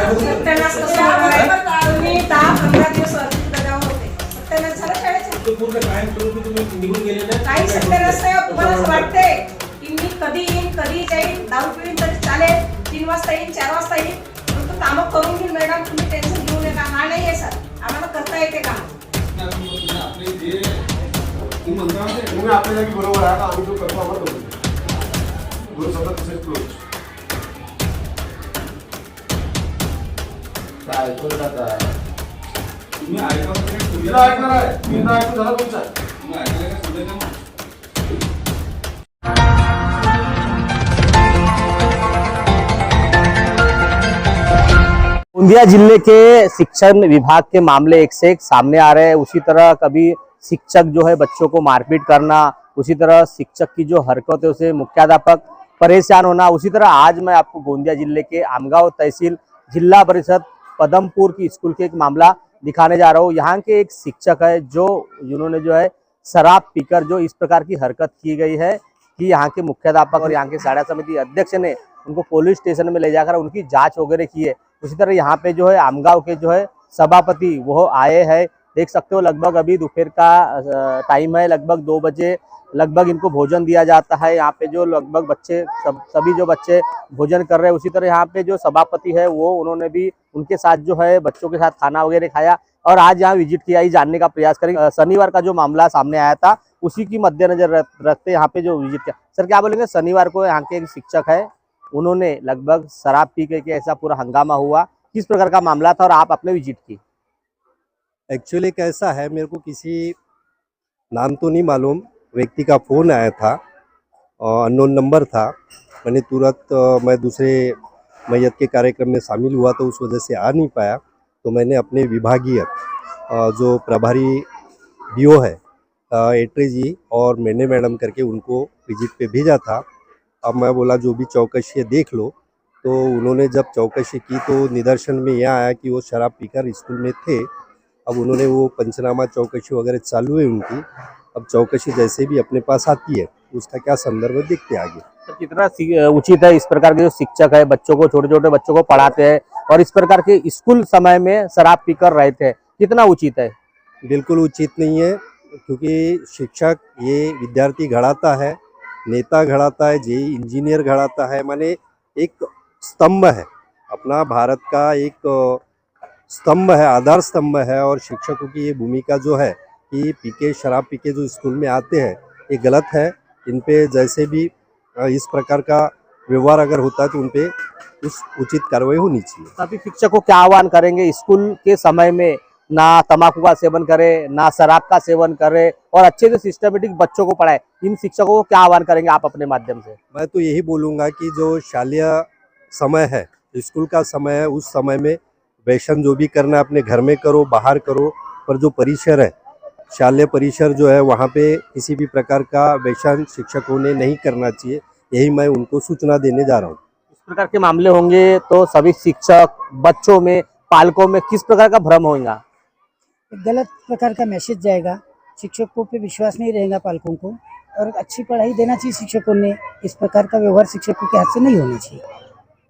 सत्यानाश कसं होणार आहे? तुम्ही 10-15 दिवस रजेवर होते. सत्यानाश झालं शाळेचं? तो पूर्ण कायमस्वरूपी तुम्ही निघून गेले ना. काही सत्यानाश नाही. तुम्हाला असं वाटते की मी कधी येईन, कधी जाईन, दारू पिईन तरी चालेल, 3 वाजता येईन, 4 वाजता येईन, परंतु कामं करून घेईन मॅडम. तुम्ही टेन्शन घेऊ नका. हा नाही आहे सर, आम्हाला करता येते काम. तुम्ही आपल्या जागी बरोबर आहे का? आम्ही जो करतो आम्हाला करतो. दोन सतत तसेच क्लोज. काय ऐकून टाका. तुम्ही ऐका तुला ऐकणार आहे. मी ना ऐकून झाला तुमचा. तुम्ही ऐकायला काय सोडलं ना. गोंदिया जिले के शिक्षण विभाग के मामले एक से एक सामने आ रहे हैं। उसी तरह कभी शिक्षक जो है बच्चों को मारपीट करना, उसी तरह शिक्षक की जो हरकत है उसे मुख्याध्यापक परेशान होना। उसी तरह आज मैं आपको गोंदिया जिले के आमगांव तहसील जिला परिषद पदमपुर की स्कूल के एक मामला दिखाने जा रहा हूँ। यहाँ के एक शिक्षक है जिन्होंने जो है शराब पीकर जो इस प्रकार की हरकत की गई है कि यहाँ के मुख्याध्यापक और यहाँ के शाला समिति अध्यक्ष ने उनको पुलिस स्टेशन में ले जाकर उनकी जांच वगैरह की है। उसी तरह यहाँ पे जो है आमगांव के जो है सभापति वो आए हैं। देख सकते हो लगभग अभी दोपहर का टाइम है, लगभग 2 बजे लगभग इनको भोजन दिया जाता है। यहाँ पे जो लगभग बच्चे सभी जो बच्चे भोजन कर रहे हैं, उसी तरह यहाँ पे जो सभापति है वो उन्होंने भी उनके साथ जो है बच्चों के साथ खाना वगैरह खाया और आज यहाँ विजिट किया ही जानने का प्रयास करेंगे। शनिवार का जो मामला सामने आया था उसी की मद्देनजर रखते यहाँ पे जो विजिट किया। सर क्या बोलेंगे? शनिवार को यहाँ के एक शिक्षक है, उन्होंने लगभग शराब पी के ऐसा पूरा हंगामा हुआ, किस प्रकार का मामला था और आप अपने विजिट की? एक्चुअली कैसा है, मेरे को किसी नाम तो नहीं मालूम व्यक्ति का फ़ोन आया था, अननोन नंबर था। मैंने तुरंत मैं दूसरे मैयत के कार्यक्रम में शामिल हुआ तो उस वजह से आ नहीं पाया। तो मैंने अपने विभागीय जो प्रभारी बीओ है एट्रे जी और मैंने मैडम करके उनको विजिट पे भेजा था। अब मैं बोला जो भी चौकसी है देख लो। तो उन्होंने जब चौकसी की तो निदर्शन में यह आया कि वो शराब पीकर स्कूल में थे। अब उन्होंने वो पंचनामा चौकसी वगैरह चालू है उनकी। अब चौकसी जैसे भी अपने पास आती है उसका क्या संदर्भ देखते आगे। तो कितना उचित है इस प्रकार के जो शिक्षक है बच्चों को, छोटे छोटे बच्चों को पढ़ाते हैं और इस प्रकार के स्कूल समय में शराब पीकर रहे थे, कितना उचित है? बिल्कुल उचित नहीं है, क्योंकि शिक्षक ये विद्यार्थी घड़ाता है, नेता घड़ाता है, जेई इंजीनियर घड़ाता है। माने एक स्तंभ है, अपना भारत का एक स्तंभ है, आधार स्तंभ है। और शिक्षकों की ये भूमिका जो है कि पीके शराब पीके जो स्कूल में आते हैं ये गलत है। इन पे जैसे भी इस प्रकार का व्यवहार अगर होता है तो उन पे उस उचित कार्रवाई होनी चाहिए। अभी शिक्षक को क्या आह्वान करेंगे स्कूल के समय में ना तंबाकू का सेवन करे, ना शराब का सेवन करे और अच्छे से सिस्टमेटिक बच्चों को पढ़ाए? इन शिक्षकों को क्या आह्वान करेंगे आप अपने माध्यम से? मैं तो यही बोलूँगा कि जो शालीय समय है, स्कूल का समय है, उस समय में व्यसन जो भी करना है अपने घर में करो, बाहर करो, पर जो परिसर है, शालेय परिसर जो है वहाँ पे किसी भी प्रकार का व्यसन शिक्षकों ने नहीं करना चाहिए। यही मैं उनको सूचना देने जा रहा हूँ। इस प्रकार के मामले होंगे तो सभी शिक्षक बच्चों में, पालकों में किस प्रकार का भ्रम होगा? गलत प्रकार का मैसेज जाएगा, शिक्षकों पे विश्वास नहीं रहेगा पालकों को, और अच्छी पढ़ाई देना चाहिए शिक्षकों ने। इस प्रकार का व्यवहार शिक्षकों के हाथ से नहीं होना चाहिए।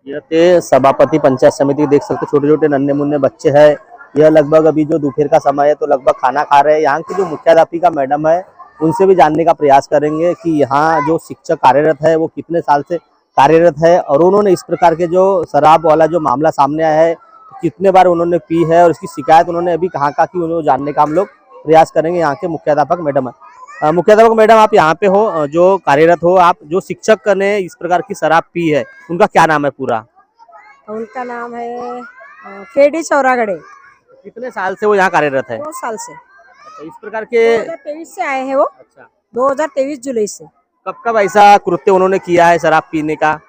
यह थे सभापति पंचायत समिति, देख सकते छोटे छोटे नन्हे मुन्ने बच्चे हैं। यह लगभग अभी जो दोपहर का समय है तो लगभग खाना खा रहे हैं। यहाँ की जो मुख्याध्यापिका मैडम है उनसे भी जानने का प्रयास करेंगे कि यहाँ जो शिक्षक कार्यरत है वो कितने साल से कार्यरत है और उन्होंने इस प्रकार के जो शराब वाला जो मामला सामने आया है कितने बार उन्होंने पी है और इसकी शिकायत उन्होंने अभी कहाँ की उन्होंने जानने का हम लोग प्रयास करेंगे। यहाँ के मुख्याध्यापक मैडम है। मुख्याध्यापक मैडम आप यहाँ पे हो, जो कार्यरत हो आप, जो शिक्षक ने इस प्रकार की शराब पी है उनका क्या नाम है पूरा? उनका नाम है केडी चौरागड़े। कितने साल से वो यहाँ कार्यरत है? 2 साल से। अच्छा, इस प्रकार के 2023 से आए हैं वो। अच्छा, 2023 जुलाई से। कब ऐसा कृत्य उन्होंने किया है शराब पीने का?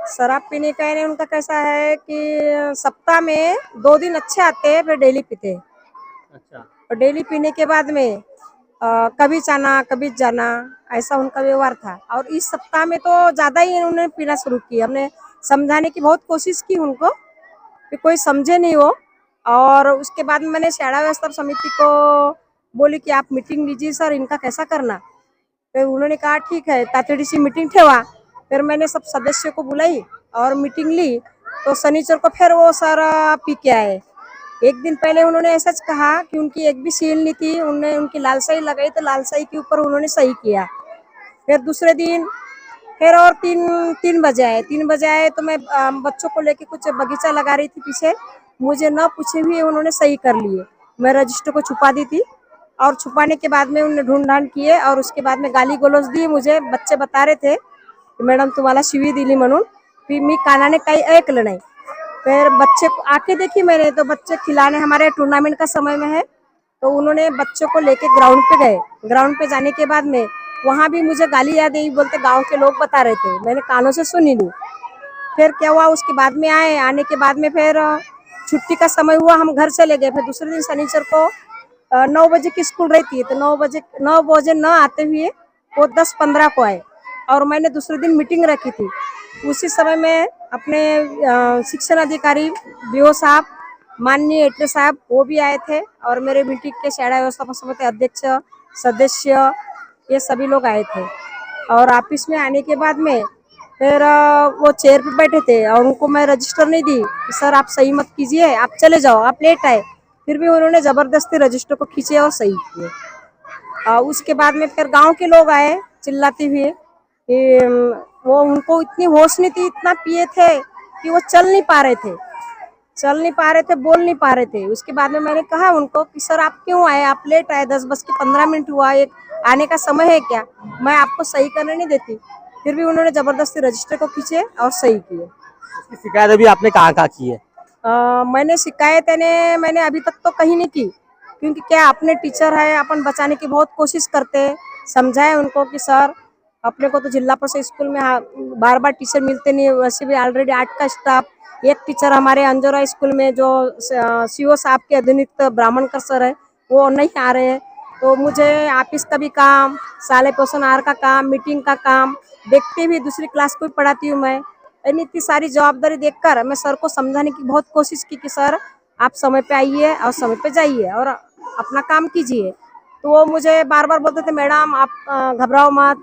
शराब पीने का है उनका कैसा है कि सप्ताह में 2 दिन अच्छे आते हैं, फिर डेली पीते हैं। अच्छा, और डेली पीने के बाद में कभी जाना कभी जाना, ऐसा उनका व्यवहार था। और इस सप्ताह में तो ज्यादा ही उन्होंने पीना शुरू किया। हमने समझाने की बहुत कोशिश की उनको, कि कोई समझे नहीं वो। और उसके बाद में मैंने शाला व्यवस्था समिति को बोली कि आप मीटिंग लीजिए सर, इनका कैसा करना। फिर उन्होंने कहा ठीक है, तातड़ी सी मीटिंग ठेवा। फिर मैंने सब सदस्यों को बुलाई और मीटिंग ली तो शनिचर को फिर वो सर पी के आए। एक दिन पहले उन्होंने ऐसा कहा कि उनकी एक भी सील नहीं थी, उन्होंने उनकी लालसाई लगाई तो लालसाई के ऊपर उन्होंने सही किया। फिर दूसरे दिन फिर और तीन बजे आए। 3 बजे आए तो मैं बच्चों को लेके कुछ बगीचा लगा रही थी पीछे, मुझे न पूछे हुए उन्होंने सही कर लिए। मैं रजिस्टर को छुपा दी थी और छुपाने के बाद में उन्होंने ढूंढ ढांड किए और उसके बाद में गाली गलौज दी मुझे। बच्चे बता रहे थे कि मैडम तुम्हाला शिवी दिली म्हणून, फिर मी कानाने काही ऐकलं नाही। फिर बच्चे को आके देखी मैंने तो बच्चे खिलाने, हमारे टूर्नामेंट का समय में है तो उन्होंने बच्चों को लेके ग्राउंड पे गए। ग्राउंड पे जाने के बाद में वहाँ भी मुझे गाली याद आई, बोलते गांव के लोग बता रहे थे, मैंने कानों से सुनी नहीं। फिर क्या हुआ, उसके बाद में आने के बाद में फिर छुट्टी का समय हुआ, हम घर चले गए। फिर दूसरे दिन शनिचर को 9 बजे की स्कूल रहती है तो 9 बजे न आते हुए वो 10:15 को आए और मैंने दूसरे दिन मीटिंग रखी थी। उसी समय में अपने शिक्षण अधिकारी बीओ साहब, माननीय एटले साहब वो भी आए थे और मेरे मीटिंग के शाला व्यवस्थापन समिति अध्यक्ष, सदस्य, ये सभी लोग आए थे। और ऑफिस में आने के बाद में फिर वो चेयर पे बैठे थे और उनको मैं रजिस्टर नहीं दी कि सर आप सही मत कीजिए, आप चले जाओ, आप लेट आए। फिर भी उन्होंने जबरदस्ती रजिस्टर को खींचे और सही किए। उसके बाद में फिर गांव के लोग आए चिल्लाते हुए कि वो उनको इतनी होश नहीं थी, इतना पिए थे कि वो चल नहीं पा रहे थे, बोल नहीं पा रहे थे। उसके बाद में मैंने कहा उनको कि सर आप क्यों आए, आप लेट आए, 10:15 हुआ, एक आने का समय है क्या, मैं आपको सही करने नहीं देती। फिर भी उन्होंने जबरदस्ती रजिस्टर को खींचे और सही किए। इसकी शिकायत अभी आपने कहाँ की है? मैंने शिकायत मैंने अभी तक तो कहीं नहीं की, क्योंकि क्या अपने टीचर है, अपन बचाने की बहुत कोशिश करते हैं, समझाए उनको कि सर अपने को तो जिला परिषद स्कूल में बार बार टीचर मिलते नहीं, वैसे भी ऑलरेडी 8 का स्टाफ, एक टीचर हमारे अंजोरा स्कूल में जो सीओ साहब के अधीनस्थ ब्राह्मणकर सर है वो नहीं आ रहे हैं। तो मुझे ऑफिस का भी काम, साले पोषण आहार का काम, मीटिंग का काम, देखते हुए दूसरी क्लास को भी पढ़ाती हूँ मैं। इतनी सारी जवाबदारी देखकर मैं सर को समझाने की बहुत कोशिश की कि सर आप समय पे आइए और समय पे जाइए और अपना काम कीजिए। तो वो मुझे बार बार बोलते थे मैडम आप घबराओ मत,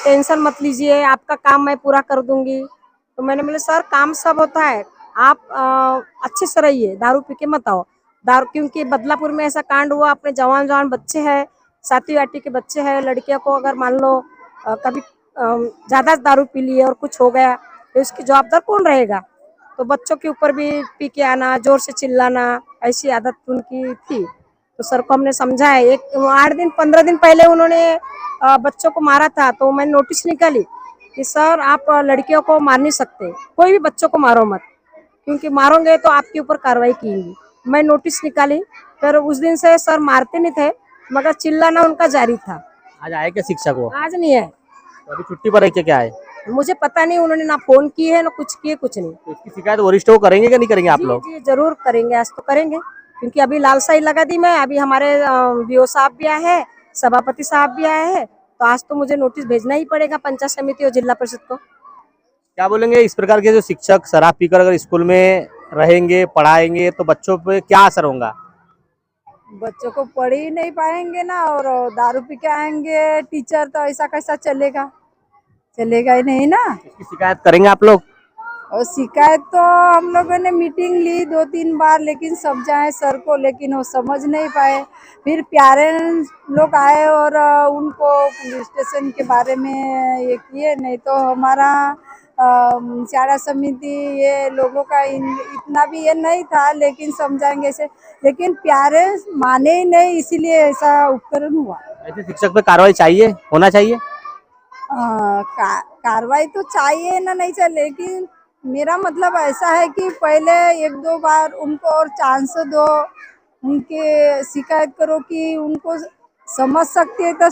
टेंशन मत लीजिए, आपका काम मैं पूरा कर दूंगी। तो मैंने बोले सर काम सब होता है, आप अच्छे से रहिए, दारू पी के मत आओ। दारू, क्योंकि बदलापुर में ऐसा कांड हुआ, अपने जवान बच्चे हैं, 7वीं 8वीं के बच्चे हैं, लड़कियों को अगर मान लो कभी ज़्यादा दारू पी लिए और कुछ हो गया तो इसकी जवाबदार कौन रहेगा। तो बच्चों के ऊपर भी पी के आना, जोर से चिल्लाना, ऐसी आदत उनकी थी। तो सर को हमने समझाया। 15 दिन पहले उन्होंने बच्चों को मारा था तो मैंने नोटिस निकाली कि सर आप लड़कियों को मार नहीं सकते, कोई भी बच्चों को मारो मत, क्योंकि मारोगे तो आपके ऊपर कार्रवाई की। मैं नोटिस निकाली, फिर उस दिन से सर मारते नहीं थे मगर चिल्लाना उनका जारी था। आज आए क्या शिक्षक वो? आज नहीं है, तो अभी छुट्टी पर है क्या है? मुझे पता नहीं, उन्होंने ना फोन किए है ना कुछ किए, कुछ नहीं। तो इसकी शिकायत वरिष्ठ को करेंगे क्या नहीं करेंगे आप लोग? जी जरूर करेंगे, आज तो करेंगे, क्योंकि अभी लालसाई लगा दी मैं। अभी हमारे बीओ साहब भी आए हैं, सभापति साहब भी आए हैं, तो आज तो मुझे नोटिस भेजना ही पड़ेगा पंचायत समिति और जिला परिषद को। क्या बोलेंगे इस प्रकार के जो शिक्षक शराब पीकर अगर स्कूल में रहेंगे, पढ़ाएंगे तो बच्चों पे क्या असर होगा? बच्चों को पढ़ ही नहीं पाएंगे ना, और दारू पी के आएंगे टीचर, तो ऐसा कैसा चलेगा ही नहीं ना। इसकी शिकायत करेंगे आप लोग? और शिकायत तो हम लोगों ने मीटिंग ली 2-3 बार, लेकिन समझाए सर को, लेकिन वो समझ नहीं पाए। फिर पेरेंट्स लोग आए और उनको पुलिस स्टेशन के बारे में ये किए, नहीं तो हमारा शाला समिति ये लोगों का इतना भी ये नहीं था, लेकिन समझाएंगे ऐसे, लेकिन पेरेंट्स माने ही नहीं, इसीलिए ऐसा उपकरण हुआ। ऐसे शिक्षक पे कार्रवाई चाहिए, होना चाहिए? कार्रवाई तो चाहिए ना, नहीं चाहिए, लेकिन मेरा मतलब ऐसा है कि पहले 1-2 बार उनको और चांस दो, उनके शिकायत करो कि उनको समझ सकते हैं तो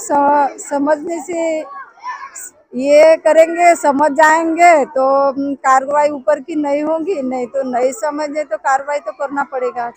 समझने से ये करेंगे, समझ जाएंगे तो कार्रवाई ऊपर की नहीं होगी, नहीं तो नहीं समझे तो कार्रवाई तो करना पड़ेगा।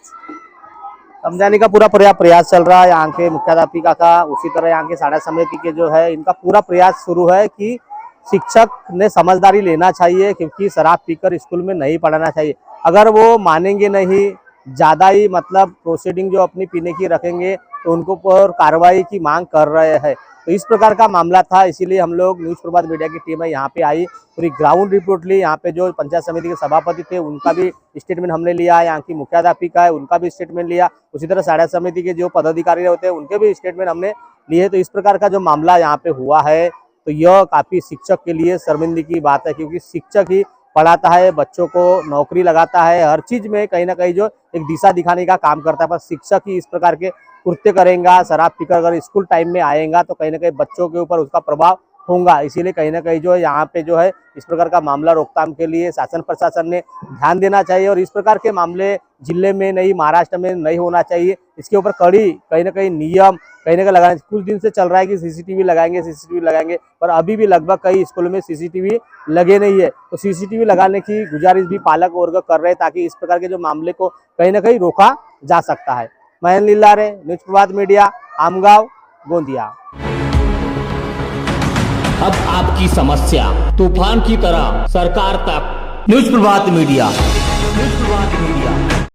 समझाने का पूरा प्रयास चल रहा है यहाँ के मुख्याध्यापिका का, उसी तरह यहाँ के शाला समिति के जो है इनका पूरा प्रयास शुरू है कि शिक्षक ने समझदारी लेना चाहिए, क्योंकि शराब पीकर स्कूल में नहीं पढ़ाना चाहिए। अगर वो मानेंगे नहीं, ज़्यादा ही मतलब प्रोसीडिंग जो अपनी पीने की रखेंगे तो उनको पर कार्रवाई की मांग कर रहे हैं। तो इस प्रकार का मामला था, इसीलिए हम लोग न्यूज़ प्रभात मीडिया की टीम है यहाँ पे आई, पूरी ग्राउंड रिपोर्ट ली। यहाँ पे जो पंचायत समिति के सभापति थे उनका भी स्टेटमेंट हमने लिया, यहाँ की मुख्याध्यापिका है उनका भी स्टेटमेंट लिया, उसी तरह साढ़ा समिति के जो पदाधिकारी होते हैं उनके भी स्टेटमेंट हमने लिए। तो इस प्रकार का जो मामला यहाँ पे हुआ है, तो यह काफ़ी शिक्षक के लिए शर्मिंदगी की बात है, क्योंकि शिक्षक ही पढ़ाता है, बच्चों को नौकरी लगाता है, हर चीज़ में कहीं ना कहीं जो एक दिशा दिखाने का काम करता है। पर शिक्षक ही इस प्रकार के कृत्य करेगा, शराब पीकर अगर स्कूल टाइम में आएगा तो कहीं ना कहीं बच्चों के ऊपर उसका प्रभाव होगा। इसीलिए कहीं ना कहीं जो है यहाँ पे जो है इस प्रकार का मामला रोकथाम के लिए शासन प्रशासन ने ध्यान देना चाहिए, और इस प्रकार के मामले जिले में नहीं, महाराष्ट्र में नहीं होना चाहिए। इसके ऊपर कड़ी कहीं ना कहीं नियम कहीं ना कहीं लगाने। कुछ दिन से चल रहा है कि सीसीटीवी लगाएंगे, पर अभी भी लगभग कई स्कूलों में सीसीटीवी लगे नहीं है। तो सीसीटीवी लगाने की गुजारिश भी पालक वर्ग कर रहे हैं, ताकि इस प्रकार के जो मामले को कहीं ना कहीं रोका जा सकता है। महेंद्र लीलारे, न्यूज़ प्रभात मीडिया, आमगांव, गोंदिया। अब आपकी समस्या तूफान की तरह सरकार तक। न्यूज़ प्रभात मीडिया, न्यूज़ प्रभात मीडिया।